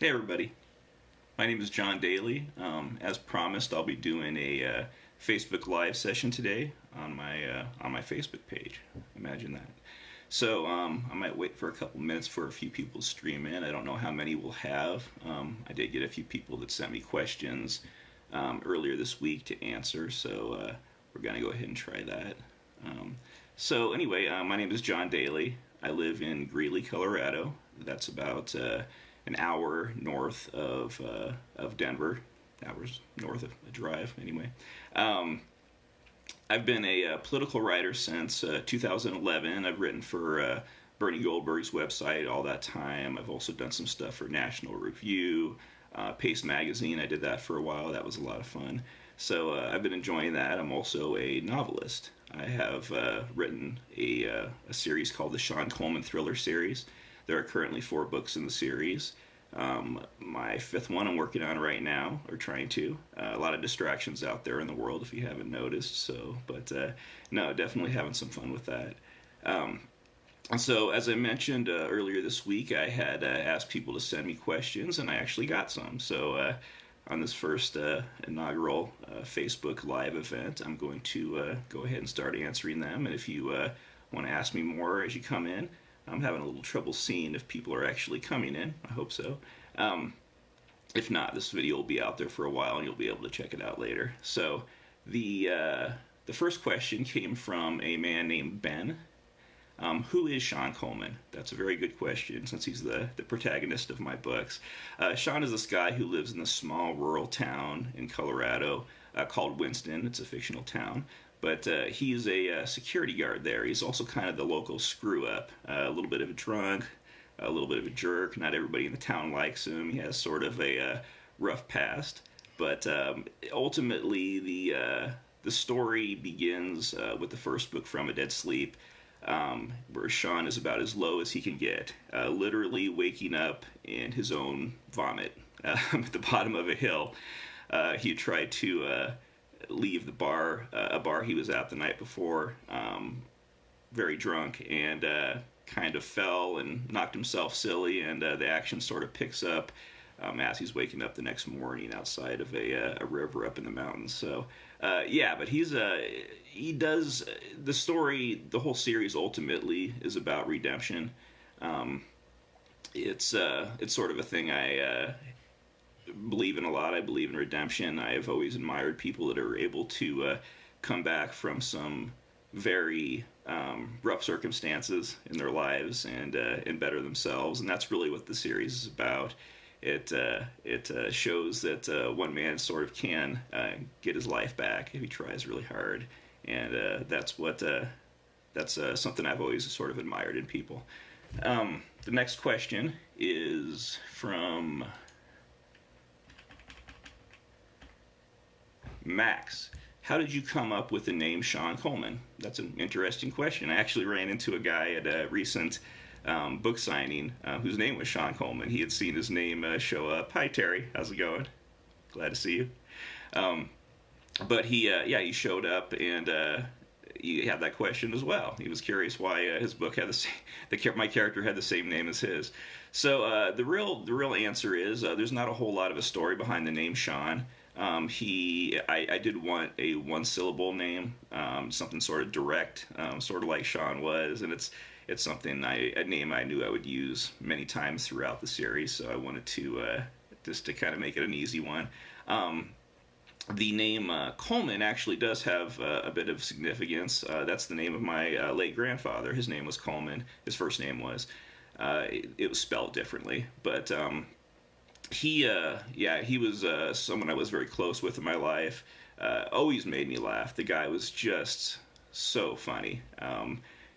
Hey everybody, my name is John Daly. As promised, I'll be doing a Facebook Live session today on my Facebook page. Imagine that. So I might wait for a couple minutes for a few people to stream in. I don't know how many we'll have. I did get a few people that sent me questions earlier this week to answer, so we're gonna go ahead and try that. So anyway, my name is John Daly. I live in Greeley, Colorado. That's about an hour north of Denver. Hours north of a drive, anyway. Um, I've been a political writer since 2011. I've written for Bernie Goldberg's website all that time. I've also done some stuff for National Review, Pace Magazine. I did that for a while. That was a lot of fun. So I've been enjoying that. I'm also a novelist. I have written a series called the Sean Coleman Thriller series. There are currently 4 books in the series. My 5th one I'm working on right now, or trying to. A lot of distractions out there in the world, if you haven't noticed. But no, definitely having some fun with that. Um, and so, as I mentioned earlier this week, I had asked people to send me questions, and I actually got some. So, on this first inaugural Facebook Live event, I'm going to go ahead and start answering them. And if you want to ask me more as you come in, I'm having a little trouble seeing if people are actually coming in. I hope so. Um, if not, this video will be out there for a while, and you'll be able to check it out later. So, the first question came from a man named Ben. Who is Sean Coleman? That's a very good question, since he's the protagonist of my books. Sean is this guy who lives in a small rural town in Colorado called Winston. It's a fictional town. But he's a security guard there. He's also kind of the local screw-up. A little bit of a drunk, a little bit of a jerk. Not everybody in the town likes him. He has sort of a rough past. But ultimately, the story begins with the first book, From a Dead Sleep, where Sean is about as low as he can get, literally waking up in his own vomit at the bottom of a hill. He tried to leave the bar, a bar he was at the night before, very drunk, and kind of fell and knocked himself silly, and the action sort of picks up as he's waking up the next morning outside of a river up in the mountains. So, yeah, but he does, the story, the whole series ultimately is about redemption. It's sort of a thing I believe in a lot. I believe in redemption. I have always admired people that are able to come back from some very rough circumstances in their lives and better themselves, and that's really what the series is about. It shows that one man sort of can get his life back if he tries really hard, and that's something I've always sort of admired in people. The next question is from Max. How did you come up with the name Sean Coleman? That's an interesting question. I actually ran into a guy at a recent book signing whose name was Sean Coleman. He had seen his name show up. Hi, Terry. How's it going? Glad to see you. But he showed up, and he had that question as well. He was curious why his book had my character had the same name as his. So the real answer is there's not a whole lot of a story behind the name Sean. I did want a one-syllable name, something sort of direct, sort of like Sean was, and it's something a name I knew I would use many times throughout the series, so I wanted to just to kind of make it an easy one. The name Coleman actually does have a bit of significance. That's the name of my late grandfather. His name was Coleman. His first name was. It was spelled differently, but he was someone I was very close with in my life. Always made me laugh. The guy was just so funny.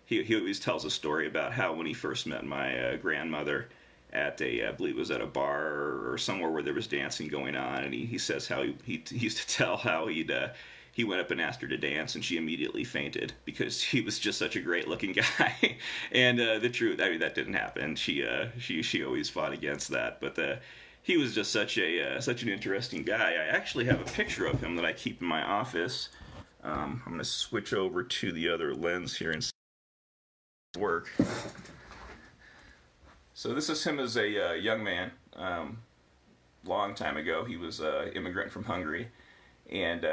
He always tells a story about how when he first met my grandmother at I believe it was at a bar or somewhere where there was dancing going on, and he says how he used to tell how he went up and asked her to dance, and she immediately fainted because he was just such a great-looking guy. And the truth, I mean, that didn't happen. She always fought against that, but he was just such an interesting guy. I actually have a picture of him that I keep in my office. I'm going to switch over to the other lens here and work. So this is him as a young man. long time ago. He was an immigrant from Hungary, and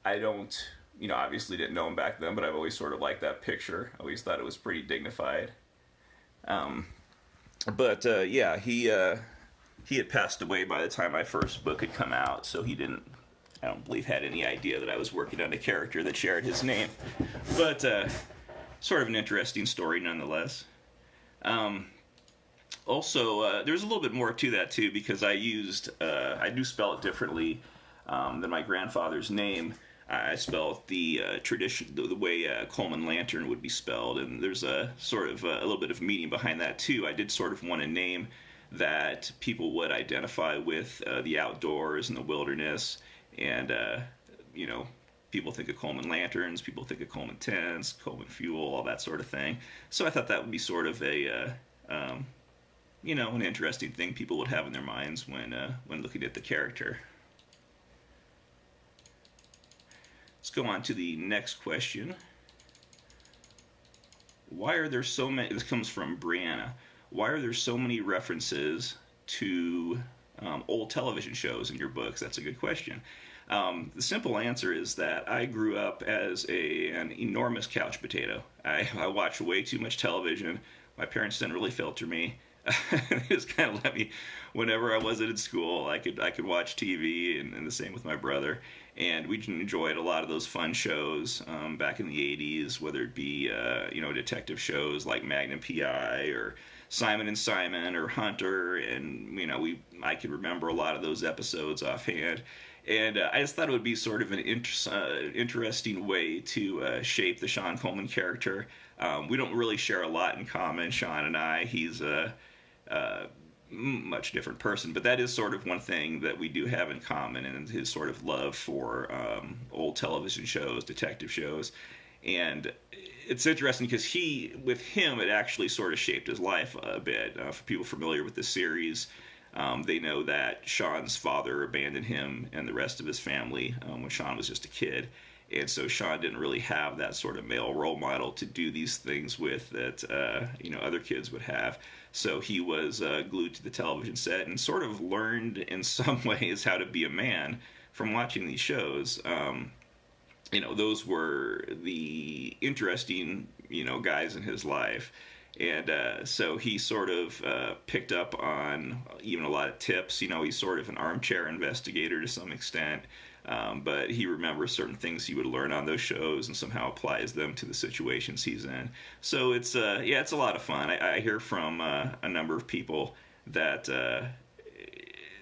I don't, obviously didn't know him back then, but I've always sort of liked that picture. I always thought it was pretty dignified. Um, but yeah, he had passed away by the time my first book had come out, so he didn't, I don't believe, had any idea that I was working on a character that shared his name. But sort of an interesting story nonetheless. Um, Also, there's a little bit more to that too, because I do spell it differently than my grandfather's name. I spell it the way Coleman Lantern would be spelled, and there's a sort of a little bit of meaning behind that too. I did sort of want a name that people would identify with the outdoors and the wilderness, and you know, people think of Coleman lanterns, people think of Coleman tents, Coleman fuel, all that sort of thing. So I thought that would be sort of an interesting thing people would have in their minds when looking at the character. Let's go on to the next question. Why are there so many? This comes from Brianna. Why are there so many references to old television shows in your books? That's a good question. The simple answer is that I grew up as an enormous couch potato. I watched way too much television. My parents didn't really filter me. They just kind of let me, whenever I wasn't in school, I could watch TV, and the same with my brother. And we enjoyed a lot of those fun shows back in the '80s, whether it be detective shows like Magnum PI or Simon and Simon or Hunter, and I could remember a lot of those episodes offhand. And I just thought it would be sort of an interesting way to shape the Sean Coleman character. We don't really share a lot in common, Sean and I. He's a much different person, but that is sort of one thing that we do have in common, and his sort of love for old television shows, detective shows. And it's interesting because with him, it actually sort of shaped his life a bit. For people familiar with the series, they know that Sean's father abandoned him and the rest of his family when Sean was just a kid. And so Sean didn't really have that sort of male role model to do these things with that other kids would have. So he was glued to the television set and sort of learned in some ways how to be a man from watching these shows. Those were the interesting guys in his life. And so he sort of picked up on even a lot of tips. He's sort of an armchair investigator to some extent. But he remembers certain things he would learn on those shows and somehow applies them to the situations he's in. So it's a lot of fun. I hear from a number of people that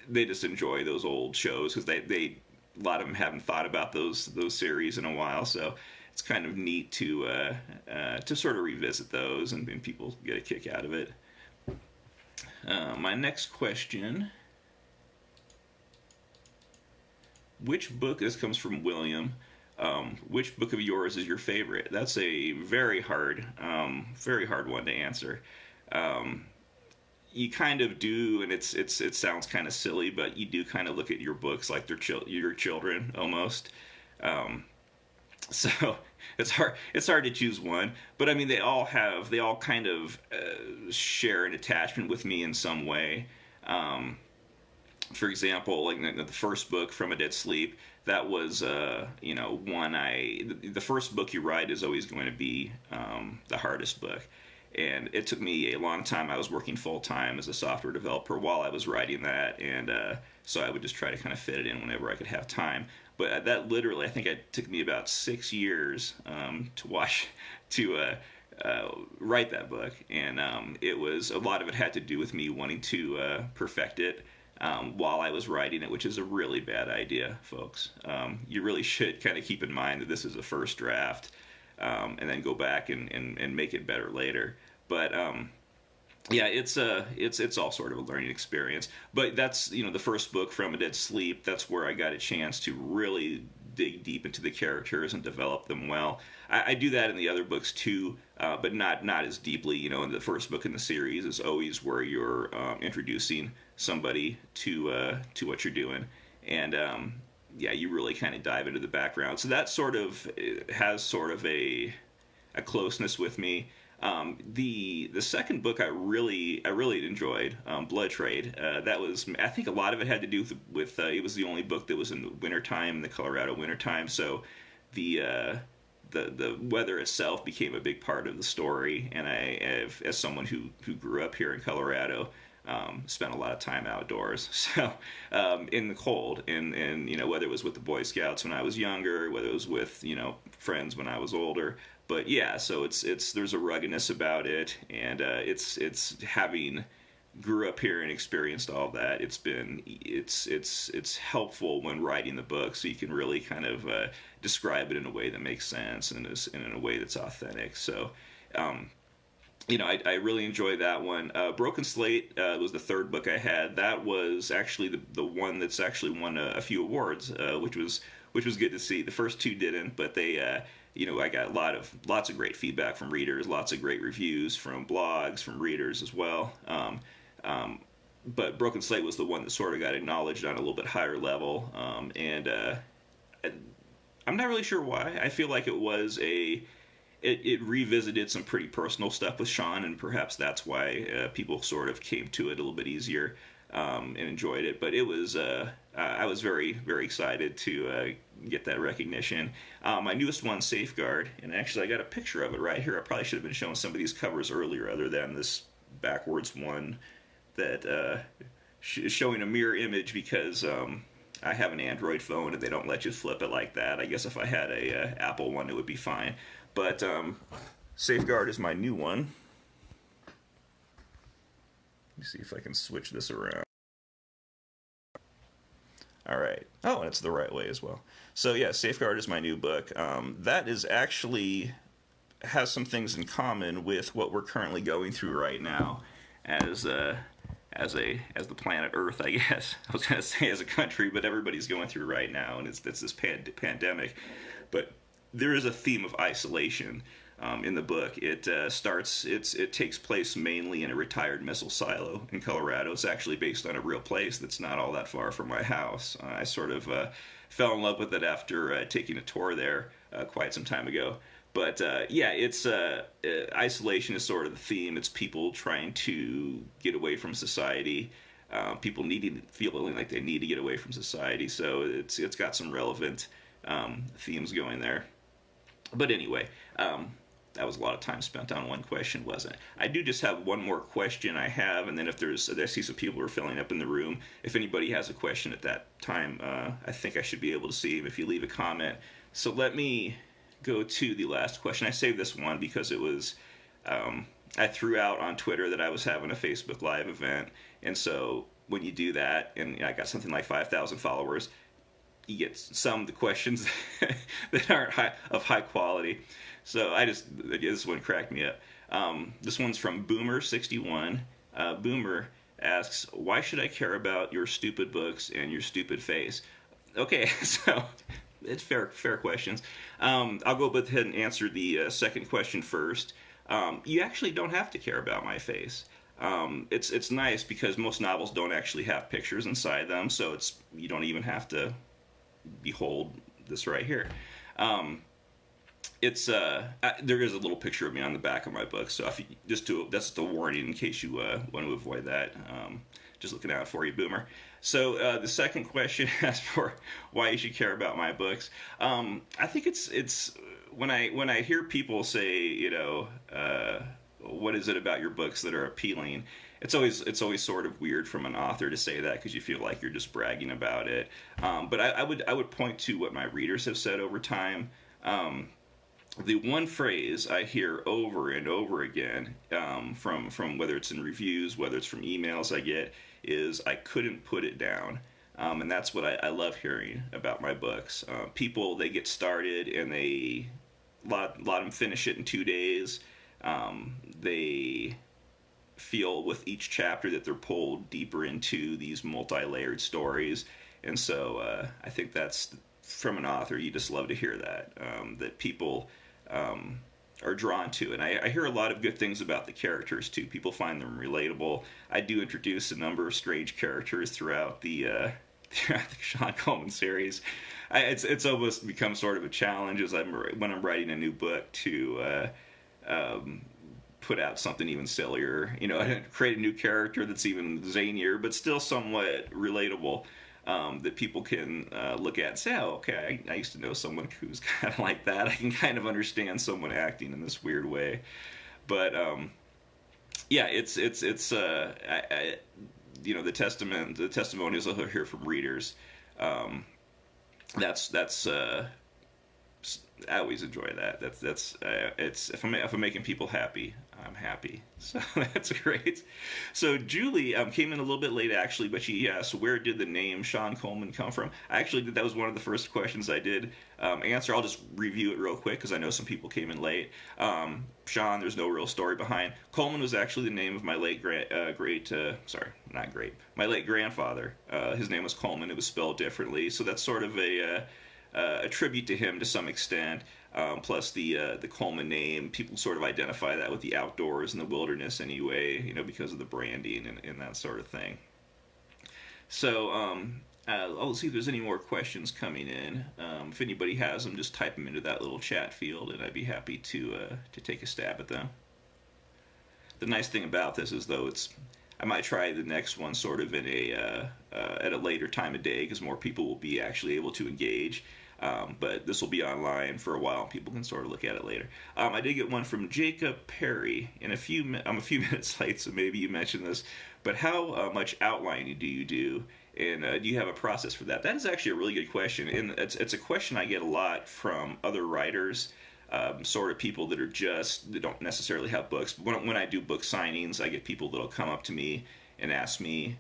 they just enjoy those old shows because they a lot of them haven't thought about those series in a while. So it's kind of neat to sort of revisit those, and people get a kick out of it. My next question. Which book, this comes from William, which book of yours is your favorite? That's a very hard one to answer. You kind of do, and it sounds kind of silly, but you do kind of look at your books like they're your children almost. So it's hard to choose one, but I mean they all kind of share an attachment with me in some way. For example, like the first book, From a Dead Sleep, that was one the first book you write is always going to be the hardest book. And it took me a long time. I was working full-time as a software developer while I was writing that, and so I would just try to kind of fit it in whenever I could have time. But that literally, I think it took me about 6 years to write that book, and it was a lot of it had to do with me wanting to perfect it while I was writing it, which is a really bad idea, folks. You really should kind of keep in mind that this is a first draft, and then go back and make it better later. But yeah, it's all sort of a learning experience. But that's the first book, From a Dead Sleep. That's where I got a chance to really dig deep into the characters and develop them well. I do that in the other books too, but not as deeply. In the first book in the series is always where you're introducing somebody to what you're doing, and yeah, you really kind of dive into the background. So that sort of has sort of a closeness with me. The second book I really enjoyed, Blood Trade. That was, I think a lot of it had to do with it was the only book that was in the wintertime, the Colorado wintertime. So the uh, the weather itself became a big part of the story, and as someone who grew up here in Colorado, spent a lot of time outdoors. So in the cold, and whether it was with the Boy Scouts when I was younger, whether it was with friends when I was older. But yeah, so it's there's a ruggedness about it, and it's having grew up here and experienced all that. It's helpful when writing the book, so you can really kind of describe it in a way that makes sense and in a way that's authentic. So. I really enjoyed that one. Broken Slate was the third book I had. That was actually the one that's actually won a few awards, which was good to see. The first two didn't, but they, I got lots of great feedback from readers, lots of great reviews from blogs, from readers as well. But Broken Slate was the one that sort of got acknowledged on a little bit higher level, and I'm not really sure why. I feel like it revisited some pretty personal stuff with Sean, and perhaps that's why people sort of came to it a little bit easier and enjoyed it. But it was I was very, very excited to get that recognition. My newest one, Safeguard, and actually I got a picture of it right here. I probably should have been showing some of these covers earlier, other than this backwards one that is showing a mirror image because I have an Android phone and they don't let you flip it like that. I guess if I had a Apple one, it would be fine. But Safeguard is my new one. Let me see if I can switch this around. All right. Oh, and it's the right way as well. So yeah, Safeguard is my new book. That is actually has some things in common with what we're currently going through right now, as the planet Earth, I guess. I was going to say as a country, but everybody's going through right now, and it's this pandemic. But there is a theme of isolation in the book. It takes place mainly in a retired missile silo in Colorado. It's actually based on a real place that's not all that far from my house. I sort of fell in love with it after taking a tour there quite some time ago. But yeah, it's isolation is sort of the theme. It's people trying to get away from society. People feeling like they need to get away from society. So it's got some relevant themes going there. But anyway, that was a lot of time spent on one question, wasn't it? I do just have one more question I have, and then I see some people are filling up in the room. If anybody has a question at that time, I think I should be able to see them if you leave a comment. So let me go to the last question. I saved this one because it was, I threw out on Twitter that I was having a Facebook Live event, and so when you do that, and I got something like 5,000 followers, you get some of the questions that aren't of high quality. So this one cracked me up. This one's from Boomer61. Boomer asks, "Why should I care about your stupid books and your stupid face?" Okay, so it's fair questions. I'll go ahead and answer the second question first. You actually don't have to care about my face. It's nice because most novels don't actually have pictures inside them, so you don't even have to behold this right here. There is a little picture of me on the back of my book, so that's the warning in case you want to avoid that. Just looking out for you, Boomer. So the second question asks for why you should care about my books. I think it's when I hear people say, what is it about your books that are appealing? It's always sort of weird from an author to say that because you feel like you're just bragging about it. But I would point to what my readers have said over time. The one phrase I hear over and over again from whether it's in reviews, whether it's from emails I get, is "I couldn't put it down." And that's what I love hearing about my books. People, they get started and a lot of them finish it in 2 days. They feel with each chapter that they're pulled deeper into these multi-layered stories. And so I think that's, from an author, you just love to hear that, that people are drawn to. And I hear a lot of good things about the characters, too. People find them relatable. I do introduce a number of strange characters throughout the Sean Coleman series. It's almost become sort of a challenge when I'm writing a new book to put out something even sillier, create a new character that's even zanier, but still somewhat relatable, that people can look at and say, oh, okay, I used to know someone who's kind of like that. I can kind of understand someone acting in this weird way. But yeah, it's the testimonials I'll hear from readers. That's I always enjoy that. It's if I'm making people happy, I'm happy. So that's great. So Julie came in a little bit late actually, but she asked, where did the name Sean Coleman come from? I actually did. That was one of the first questions I did answer. I'll just review it real quick because I know some people came in late. Sean, there's no real story behind. Coleman was actually the name of my late my late grandfather. His name was Coleman. It was spelled differently, so that's sort of a tribute to him to some extent. Plus the Coleman name, people sort of identify that with the outdoors and the wilderness anyway, because of the branding and that sort of thing. So I'll see if there's any more questions coming in. If anybody has them, just type them into that little chat field, and I'd be happy to take a stab at them. The nice thing about this is, though, I might try the next one sort of in at a later time of day because more people will be actually able to engage. But this will be online for a while. People can sort of look at it later. I did get one from Jacob Perry. I'm a few minutes late, so maybe you mentioned this. But how much outlining do you do? And do you have a process for that? That is actually a really good question. And it's a question I get a lot from other writers, sort of people that don't necessarily have books. When I do book signings, I get people that'll come up to me and ask me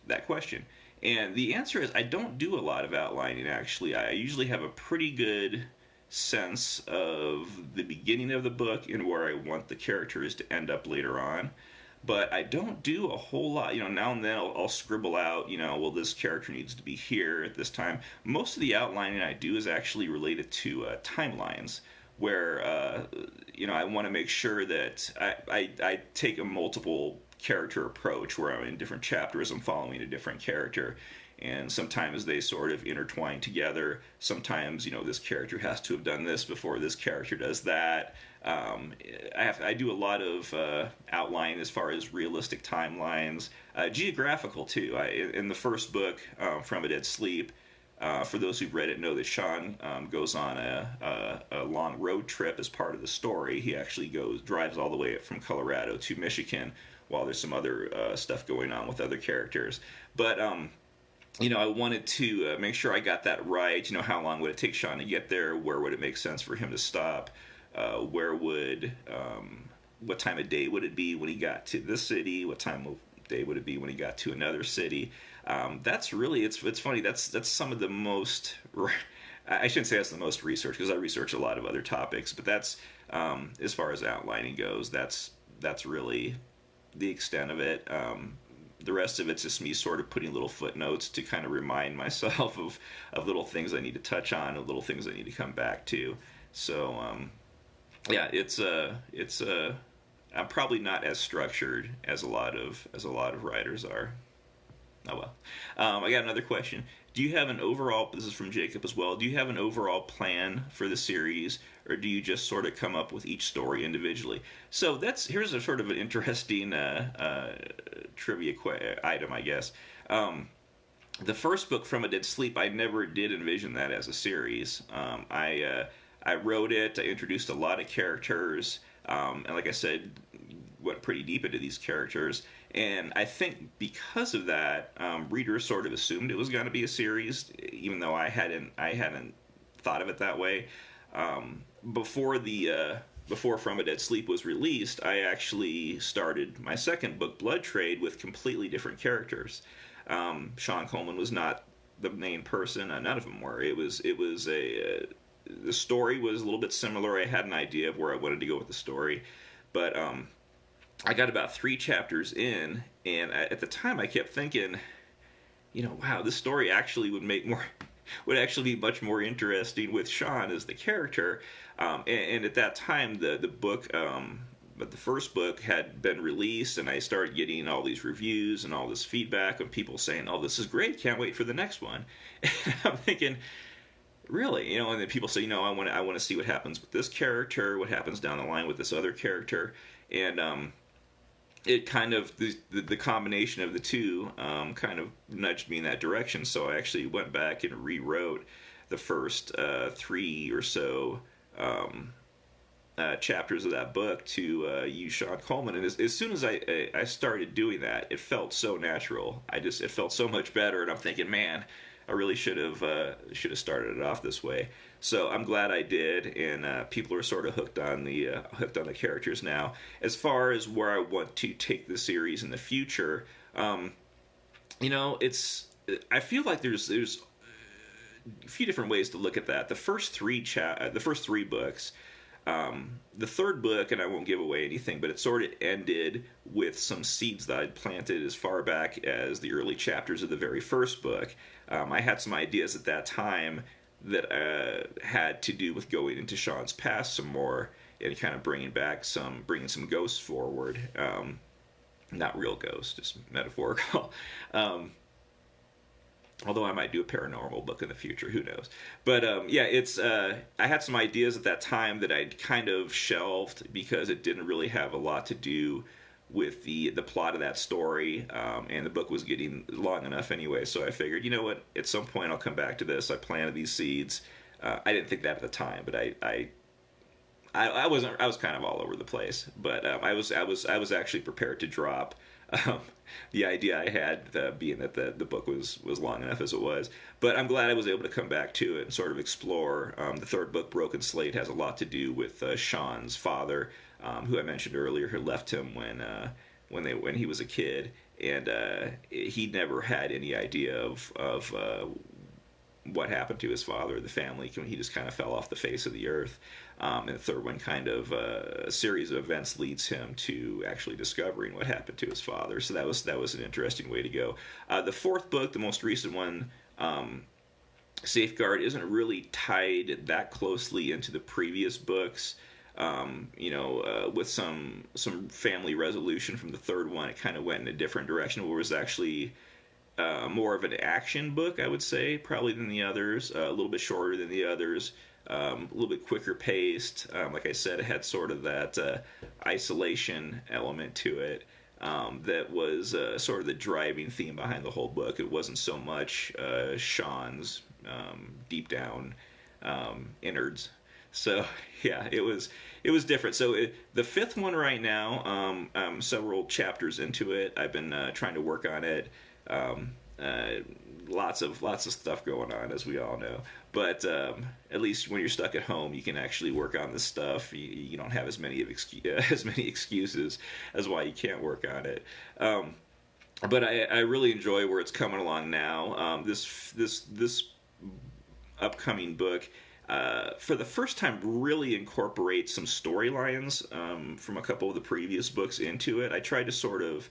that question. And the answer is I don't do a lot of outlining, actually. I usually have a pretty good sense of the beginning of the book and where I want the characters to end up later on. But I don't do a whole lot. Now and then I'll scribble out, well, this character needs to be here at this time. Most of the outlining I do is actually related to timelines, where, I want to make sure that I take a multiple character approach where I'm in different chapters, I'm following a different character, and sometimes they sort of intertwine together. Sometimes this character has to have done this before this character does that. I do a lot of outline as far as realistic timelines, geographical too. In the first book, From a Dead Sleep, for those who've read it know that Sean goes on a long road trip as part of the story. He actually drives all the way from Colorado to Michigan, while there's some other stuff going on with other characters. But, I wanted to make sure I got that right. How long would it take Sean to get there? Where would it make sense for him to stop? What time of day would it be when he got to this city? What time of day would it be when he got to another city? That's really, it's funny, that's some of the most, I shouldn't say that's the most research, because I research a lot of other topics, but that's, as far as outlining goes, that's really the extent of it. The rest of it's just me sort of putting little footnotes to kind of remind myself of little things I need to touch on and little things I need to come back to. So yeah, I'm probably not as structured as a lot of writers are. Oh well. I got another question. Do you have an overall, this is from Jacob as well, do you have an overall plan for the series, or do you just sort of come up with each story individually? So here's a sort of an interesting trivia item, I guess. The first book, From a Dead Sleep, I never did envision that as a series. I wrote it, I introduced a lot of characters, and like I said, went pretty deep into these characters. And I think because of that, readers sort of assumed it was going to be a series, even though I hadn't thought of it that way. Before From a Dead Sleep was released, I actually started my second book, Blood Trade, with completely different characters. Sean Coleman was not the main person; none of them were. The story was a little bit similar. I had an idea of where I wanted to go with the story, but I got about 3 chapters in, and at the time I kept thinking, wow, this story actually would actually be much more interesting with Sean as the character. And at that time, the book, but the first book had been released, and I started getting all these reviews and all this feedback of people saying, "Oh, this is great! Can't wait for the next one." And I'm thinking, Really, and then people say, I want to see what happens with this character, what happens down the line with this other character, and it kind of the combination of the two kind of nudged me in that direction. So I actually went back and rewrote the first three or so chapters of that book to use Sean Coleman. And as soon as I started doing that, it felt so natural. It felt so much better. And I'm thinking, man, I really should have started it off this way. So I'm glad I did, and people are sort of hooked on the characters now. As far as where I want to take the series in the future, it's I feel like there's a few different ways to look at that. The first three books. The third book, and I won't give away anything, but it sort of ended with some seeds that I'd planted as far back as the early chapters of the very first book. I had some ideas at that time that had to do with going into Sean's past some more and kind of bringing some ghosts forward. Not real ghosts, just metaphorical. Although I might do a paranormal book in the future, who knows? But I had some ideas at that time that I'd kind of shelved because it didn't really have a lot to do with the plot of that story, and the book was getting long enough anyway. So I figured, you know what? At some point, I'll come back to this. I planted these seeds. I didn't think that at the time, but I was kind of all over the place. But I was actually prepared to drop the idea I had, being that the book was long enough as it was. But I'm glad I was able to come back to it and sort of explore. The third book, Broken Slate, has a lot to do with Sean's father, who I mentioned earlier, who left him when he was a kid, and he never had any idea of what happened to his father or the family. He just kind of fell off the face of the earth. And the third one, kind of a series of events leads him to actually discovering what happened to his father. So that was an interesting way to go. The fourth book, the most recent one, Safeguard, isn't really tied that closely into the previous books. With some family resolution from the third one, it kind of went in a different direction, where it was actually more of an action book, I would say, probably than the others. A little bit shorter than the others. A little bit quicker paced. Like I said, it had sort of that isolation element to it that was sort of the driving theme behind the whole book. It wasn't so much Sean's deep down innards. So yeah, it was different. So the fifth one right now, I'm several chapters into it. I've been trying to work on it. Lots of stuff going on, as we all know. But at least when you're stuck at home, you can actually work on this stuff. You don't have as many excuses as why you can't work on it. But I really enjoy where it's coming along now. This upcoming book, for the first time, really incorporates some storylines from a couple of the previous books into it. I tried to sort of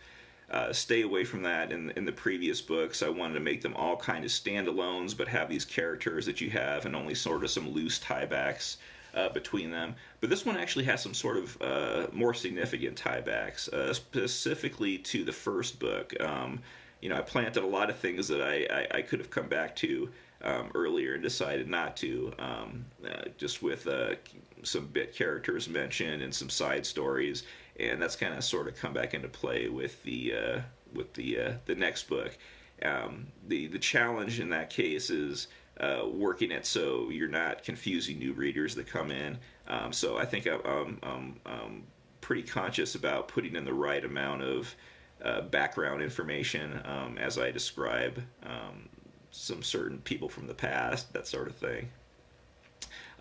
stay away from that in the previous books. I wanted to make them all kind of standalones, but have these characters that you have, and only sort of some loose tiebacks between them. But this one actually has some sort of more significant tiebacks, specifically to the first book. I planted a lot of things that I could have come back to earlier and decided not to, just with some bit characters mentioned and some side stories, and that's kind of sort of come back into play with the next book. The challenge in that case is working it so you're not confusing new readers that come in. So I think I'm pretty conscious about putting in the right amount of background information as I describe some certain people from the past, that sort of thing.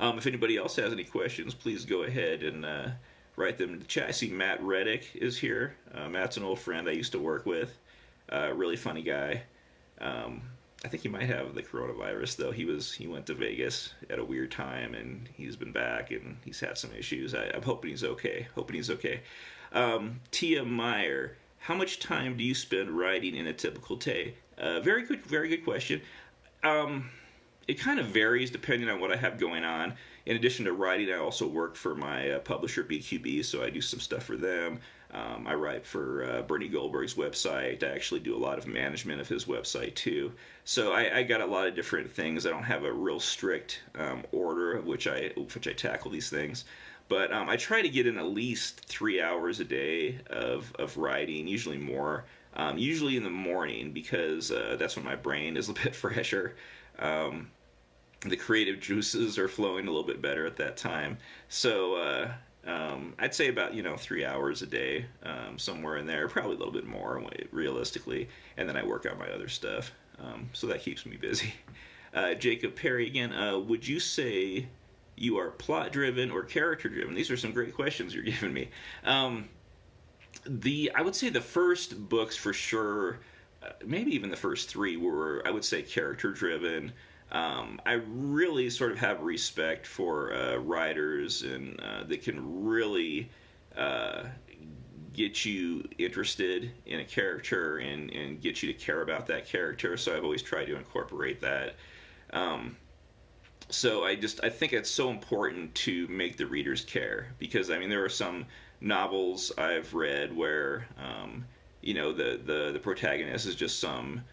If anybody else has any questions, please go ahead and write them in the chat. I see Matt Reddick is here. Matt's an old friend I used to work with. Really funny guy. I think he might have the coronavirus, though. He went to Vegas at a weird time, and he's been back, and he's had some issues. I'm hoping he's okay. Tia Meyer, how much time do you spend writing in a typical day? Very good question. It kind of varies depending on what I have going on. In addition to writing, I also work for my publisher BQB, so I do some stuff for them. I write for Bernie Goldberg's website. I actually do a lot of management of his website too. So I got a lot of different things. I don't have a real strict order of which I tackle these things. But I try to get in at least 3 hours a day of writing, usually more. Usually in the morning, because that's when my brain is a bit fresher. The creative juices are flowing a little bit better at that time. So I'd say about 3 hours a day, somewhere in there, probably a little bit more realistically, and then I work on my other stuff. So that keeps me busy. Jacob Perry again. Would you say you are plot driven or character driven? These are some great questions you're giving me. I would say the first books for sure, maybe even the first three were, I would say, character driven. I really sort of have respect for writers and that can really get you interested in a character and get you to care about that character. So I've always tried to incorporate that. So I think it's so important to make the readers care, because I mean there are some novels I've read where the protagonist is just some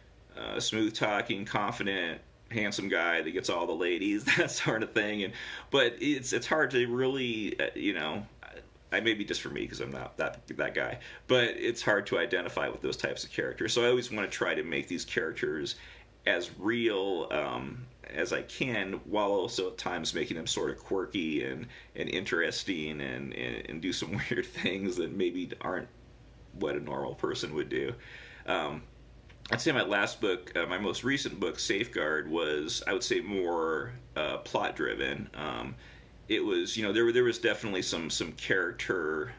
smooth talking, confident, handsome guy that gets all the ladies, that sort of thing. But it's hard to really I maybe just for me because I'm not that guy, but it's hard to identify with those types of characters. So I always want to try to make these characters as real as I can, while also at times making them sort of quirky and interesting and do some weird things that maybe aren't what a normal person would do. I'd say my last book, my most recent book, Safeguard, was, I would say, more plot driven. It was, there was definitely some character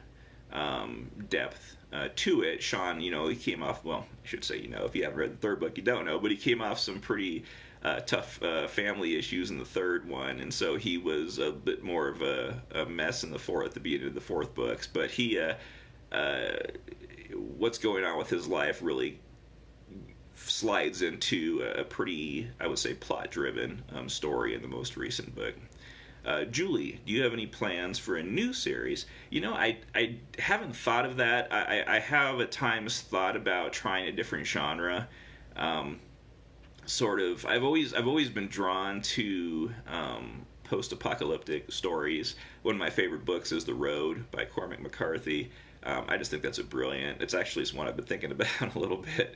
depth to it. Sean, he came off, well, I should say, if you haven't read the third book, you don't know, but he came off some pretty tough family issues in the third one, and so he was a bit more of a mess in at the beginning of the fourth books. But he, what's going on with his life really slides into a pretty, I would say, plot-driven story in the most recent book. Julie, do you have any plans for a new series? I haven't thought of that. I have at times thought about trying a different genre. Sort of, I've always been drawn to post-apocalyptic stories. One of my favorite books is The Road by Cormac McCarthy. I just think that's it's actually one I've been thinking about a little bit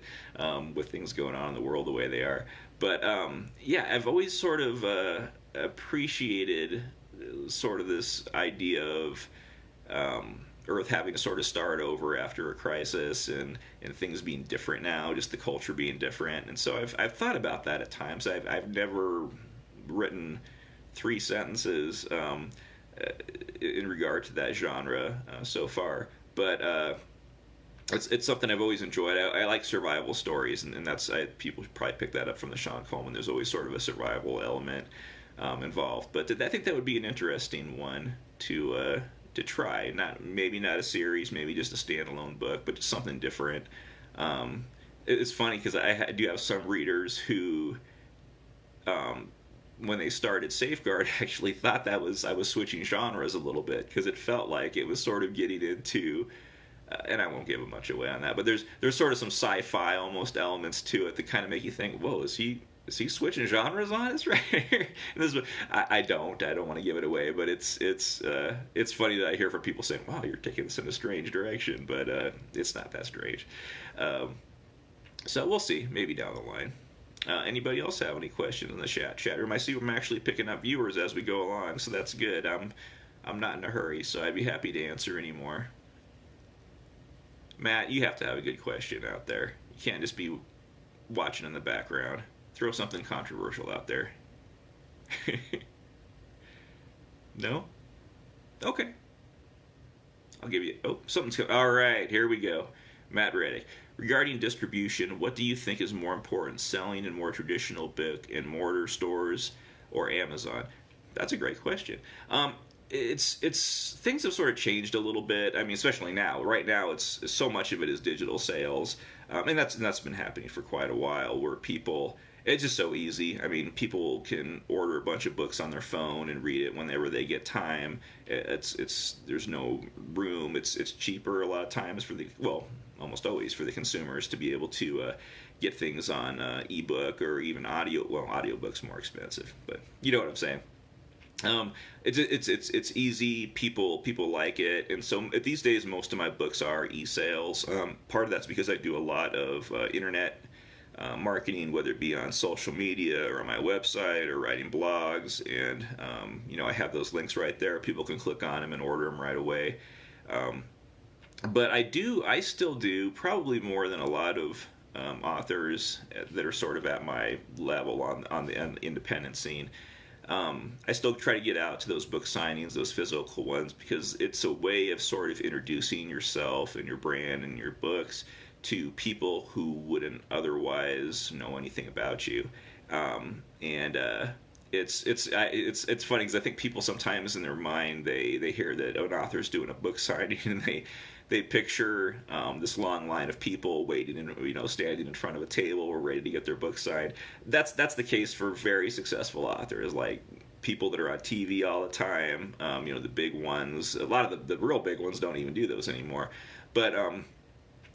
with things going on in the world the way they are. But I've always sort of appreciated sort of this idea of Earth having to sort of start over after a crisis and things being different now, just the culture being different. And so I've thought about that at times. I've never written 3 sentences in regard to that genre so far. But it's something I've always enjoyed. I like survival stories, and people probably pick that up from the Sean Coleman. There's always sort of a survival element involved. But I think that would be an interesting one to try. Maybe not a series, maybe just a standalone book, but just something different. It's funny because I do have some readers who, when they started Safeguard, actually thought I was switching genres a little bit, because it felt like it was sort of getting into, and I won't give much away on that, but there's sort of some sci-fi almost elements to it that kind of make you think, whoa, is he switching genres on us right here? I don't want to give it away, but it's funny that I hear from people saying, wow, you're taking this in a strange direction, but it's not that strange. So we'll see, maybe down the line. Anybody else have any questions in the chat room? I see I'm actually picking up viewers as we go along, so that's good. I'm not in a hurry, so I'd be happy to answer any more. Matt, you have to have a good question out there. You can't just be watching in the background. Throw something controversial out there. No? Okay. I'll give you... Oh, something's coming. All right, here we go. Matt Reddick. Regarding distribution, what do you think is more important, selling in more traditional brick and mortar stores or Amazon? That's a great question. It's things have sort of changed a little bit. I mean, especially now. Right now, it's so much of it is digital sales, and that's been happening for quite a while, where people It's just so easy. I mean, people can order a bunch of books on their phone and read it whenever they get time. It's there's no room. It's cheaper a lot of times for the, well, almost always for the consumers to be able to get things on ebook or even audio. Well, audiobooks more expensive, but you know what I'm saying. It's easy. People like it, and so these days most of my books are e-sales. Part of that's because I do a lot of internet marketing, whether it be on social media or on my website or writing blogs, and I have those links right there. People can click on them and order them right away. But I still do probably more than a lot of authors that are sort of at my level on the independent scene. I still try to get out to those book signings, those physical ones, because it's a way of sort of introducing yourself and your brand and your books to people who wouldn't otherwise know anything about you. And it's funny because I think people sometimes in their mind they hear that an author's doing a book signing and they picture this long line of people waiting and standing in front of a table or ready to get their book signed. That's the case for very successful authors, like people that are on TV all the time. The big ones. A lot of the real big ones don't even do those anymore. But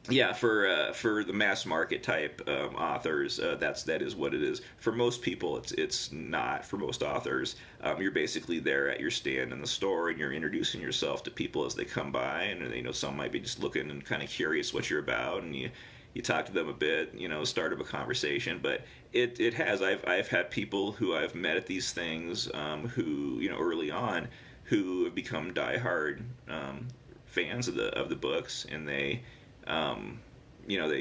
yeah, for the mass market type authors, that is what it is. For most people, it's not. For most authors, you're basically there at your stand in the store, and you're introducing yourself to people as they come by, and some might be just looking and kind of curious what you're about, and you talk to them a bit, start up a conversation. But it has. I've had people who I've met at these things who early on who have become diehard fans of the books, and they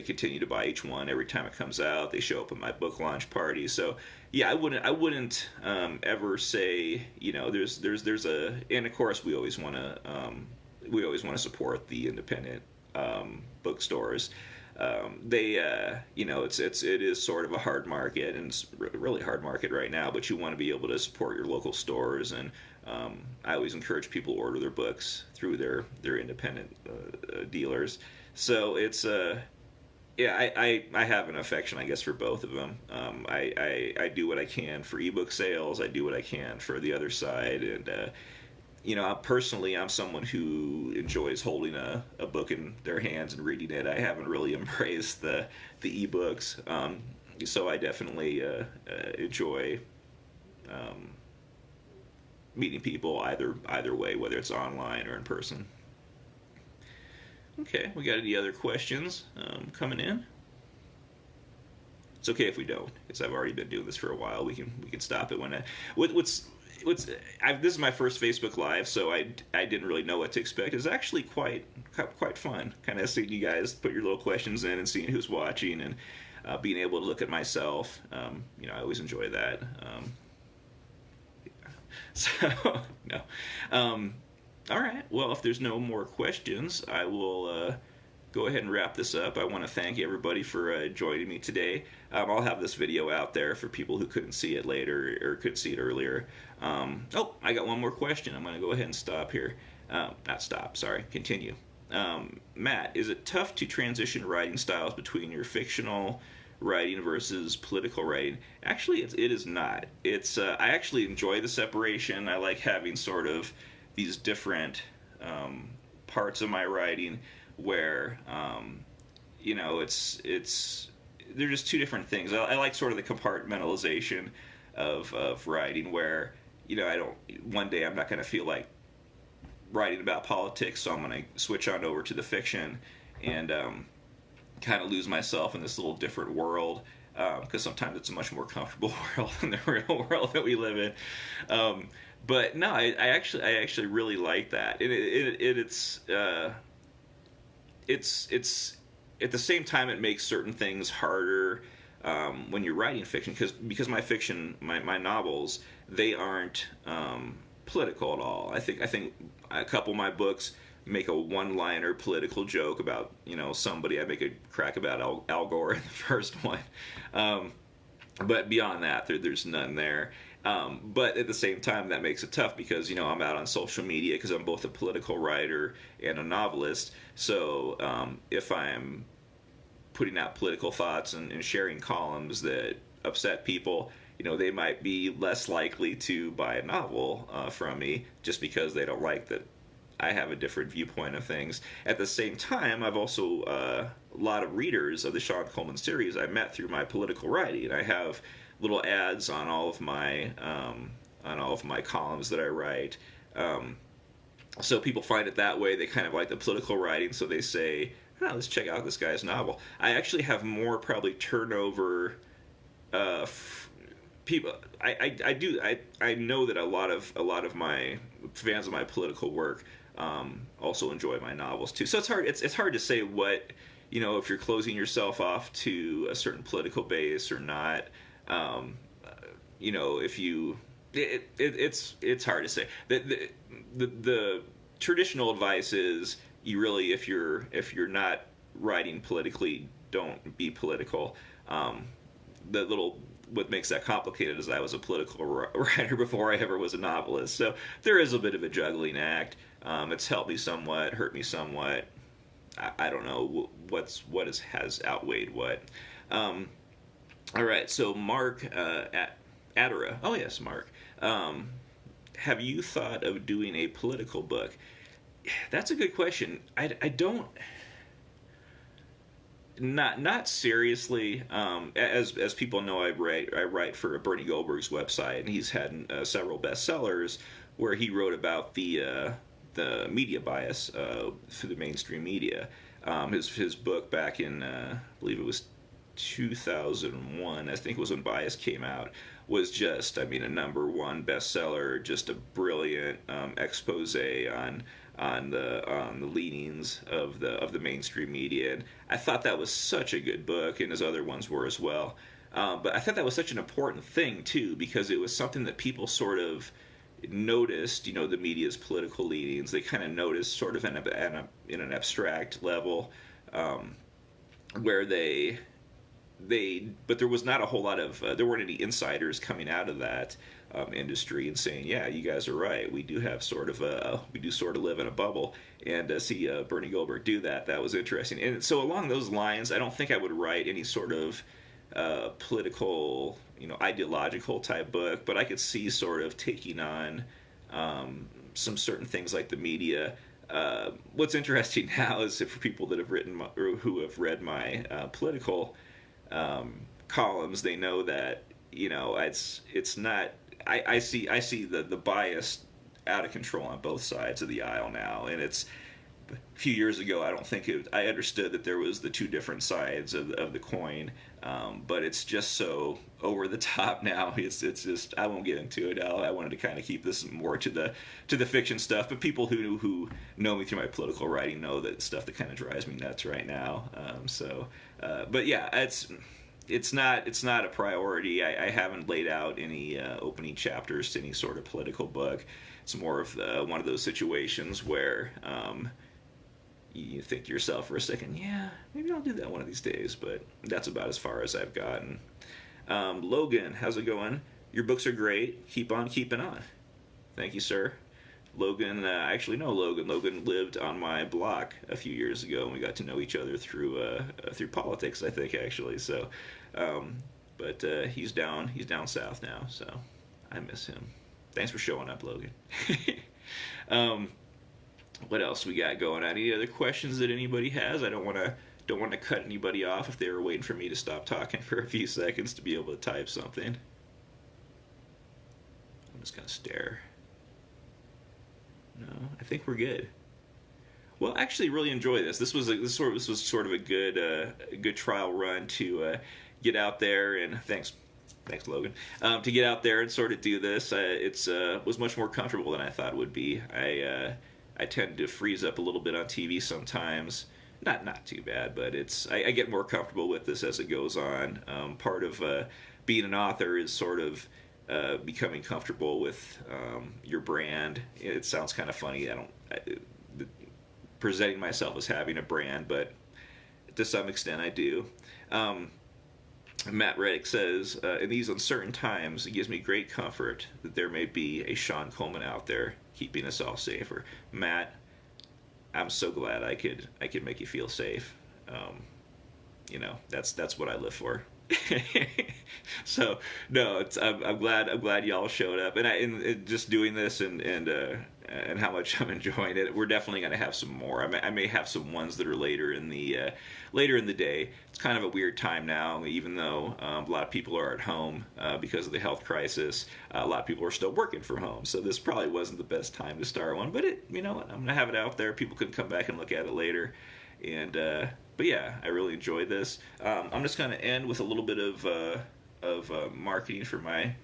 continue to buy each one every time it comes out. They show up at my book launch party. So yeah, I wouldn't ever say there's a, and of course we always want to support the independent bookstores. It is sort of a hard market, and it's a really hard market right now, but you want to be able to support your local stores, and I always encourage people to order their books through their independent dealers. So it's I have an affection, I guess, for both of them. I do what I can for ebook sales. I do what I can for the other side, and personally, I'm someone who enjoys holding a book in their hands and reading it. I haven't really embraced the ebooks, so I definitely enjoy meeting people either way, whether it's online or in person. Okay, we got any other questions coming in? It's okay if we don't, because I've already been doing this for a while. We can stop it when this is my first Facebook Live, so I didn't really know what to expect. It's actually quite fun, kind of seeing you guys put your little questions in and seeing who's watching, and being able to look at myself. I always enjoy that. So no. All right. Well, if there's no more questions, I will go ahead and wrap this up. I want to thank everybody for joining me today. I'll have this video out there for people who couldn't see it later or couldn't see it earlier. I got one more question. I'm going to go ahead and stop here. Not stop, sorry. Continue. Matt, is it tough to transition writing styles between your fictional writing versus political writing? Actually, it is not. It's I actually enjoy the separation. I like having sort of these different parts of my writing where it's they're just two different things. I like sort of the compartmentalization of writing where I don't, one day I'm not going to feel like writing about politics, so I'm going to switch on over to the fiction and kind of lose myself in this little different world, because sometimes it's a much more comfortable world than the real world that we live in. But no, I actually really like that. It's at the same time it makes certain things harder when you're writing fiction, because my fiction, my novels, they aren't political at all. I think a couple of my books make a one-liner political joke about somebody. I make a crack about Al Gore in the first one, but beyond that, there's none there. But at the same time, that makes it tough because I'm out on social media, because I'm both a political writer and a novelist. So if I'm putting out political thoughts and sharing columns that upset people, they might be less likely to buy a novel from me just because they don't like that I have a different viewpoint of things. At the same time, I've also a lot of readers of the Sean Coleman series I met through my political writing. I have little ads on all of my columns that I write. So people find it that way. They kind of like the political writing, so they say, let's check out this guy's novel. I actually have more probably turnover people. I know that a lot of my fans of my political work also enjoy my novels too. So it's hard to say what, if you're closing yourself off to a certain political base or not. If you it's hard to say. The traditional advice is you really, if you're not writing politically, don't be political. What makes that complicated is I was a political writer before I ever was a novelist, so there is a bit of a juggling act. It's helped me somewhat, hurt me somewhat. I don't know what has outweighed what. All right, so Mark Adara. Oh yes, Mark. Have you thought of doing a political book? That's a good question. I don't. Not seriously. As people know, I write for Bernie Goldberg's website, and he's had several bestsellers where he wrote about the media bias for the mainstream media. His book back in I believe it was 2001, I think it was when Bias came out, was just, a #1 bestseller, just a brilliant expose on the leanings of the mainstream media. And I thought that was such a good book, and his other ones were as well. But I thought that was such an important thing too, because it was something that people sort of noticed. The media's political leanings, they kind of noticed sort of in an abstract level, where but there was not a whole lot of there weren't any insiders coming out of that industry and saying, yeah, you guys are right, we do sort of live in a bubble. And see Bernie Goldberg do that was interesting. And so along those lines, I don't think I would write any sort of political, ideological type book, but I could see sort of taking on some certain things like the media. What's interesting now is for people that have written or who have read my political columns, they know that it's not. I see the bias out of control on both sides of the aisle now, and it's a few years ago. I don't think I understood that there was the two different sides of the coin, but it's just so over the top now. It's just, I won't get into it. I wanted to kind of keep this more to the fiction stuff, but people who know me through my political writing know that stuff that kind of drives me nuts right now. But yeah, it's not a priority. I haven't laid out any opening chapters to any sort of political book. It's more of one of those situations where you think to yourself for a second, yeah, maybe I'll do that one of these days, but that's about as far as I've gotten. Logan, how's it going? Your books are great. Keep on keeping on. Thank you, sir. Logan, I actually know Logan. Logan lived on my block a few years ago, and we got to know each other through politics, I think, actually. So, but he's down south now, so I miss him. Thanks for showing up, Logan. What else we got going on? Any other questions that anybody has? I don't want to cut anybody off if they were waiting for me to stop talking for a few seconds to be able to type something. I'm just gonna stare. No, I think we're good. Well, I actually really enjoy this. This was sort of a good trial run to get out there, and thanks Logan, to get out there and sort of do this. It's was much more comfortable than I thought it would be. I tend to freeze up a little bit on TV sometimes. Not too bad, but I get more comfortable with this as it goes on. Part of being an author is sort of becoming comfortable with your brand. It sounds kind of funny. Presenting myself as having a brand, but to some extent I do. Matt Reddick says, in these uncertain times, it gives me great comfort that there may be a Sean Coleman out there keeping us all safer. Matt, I'm so glad I could make you feel safe. that's what I live for. So no, I'm glad y'all showed up, and just doing this and how much I'm enjoying it. We're definitely going to have some more. I may have some ones that are later in the day. It's kind of a weird time now, even though a lot of people are at home because of the health crisis. A lot of people are still working from home, so this probably wasn't the best time to start one. But you know what? I'm going to have it out there. People can come back and look at it later, and but yeah, I really enjoyed this. I'm just going to end with a little bit of marketing for my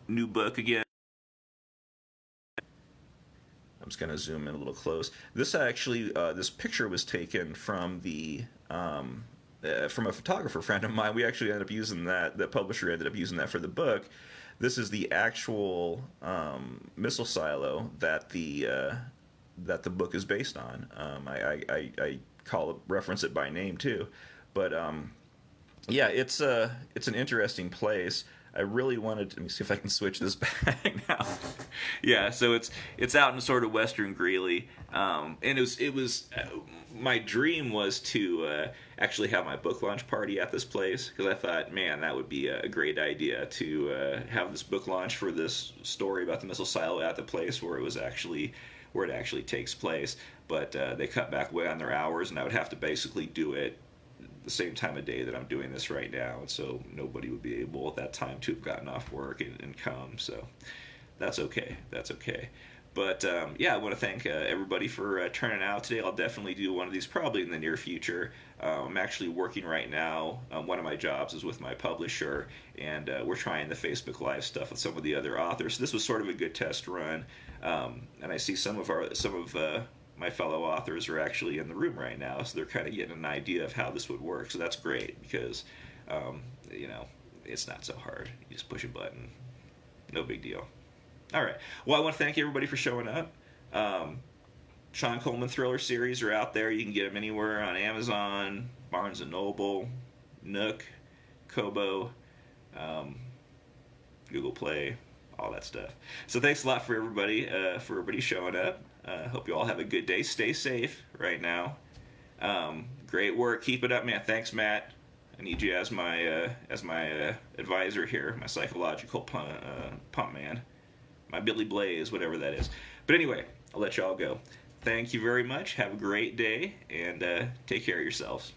new book again. I'm just going to zoom in a little close. This actually, this picture was taken from from a photographer friend of mine. We actually ended up using that. The publisher ended up using that for the book. This is the actual missile silo that the book is based on. I reference it by name too, but yeah, it's an interesting place. I really wanted to, let me see if I can switch this back now. Yeah, so it's out in sort of Western Greeley, and it was my dream was to actually have my book launch party at this place, because I thought, man, that would be a great idea to have this book launch for this story about the missile silo at the place where it actually takes place. But they cut back way on their hours, and I would have to basically do it the same time of day that I'm doing this right now, and so nobody would be able at that time to have gotten off work and come. So that's okay. But yeah, I want to thank everybody for turning out today. I'll definitely do one of these probably in the near future. I'm actually working right now. One of my jobs is with my publisher, and we're trying the Facebook Live stuff with some of the other authors. So this was sort of a good test run, and I see some of my fellow authors are actually in the room right now, so they're kind of getting an idea of how this would work. So that's great, because it's not so hard. You just push a button, no big deal. All right. Well, I want to thank everybody for showing up. Sean Coleman Thriller series are out there. You can get them anywhere on Amazon, Barnes & Noble, Nook, Kobo, Google Play, all that stuff. So thanks a lot for everybody showing up. Hope you all have a good day. Stay safe right now. Great work. Keep it up, man. Thanks, Matt. I need you as my advisor here, my psychological pump man, my Billy Blaze, whatever that is. But anyway, I'll let y'all go. Thank you very much. Have a great day, and take care of yourselves.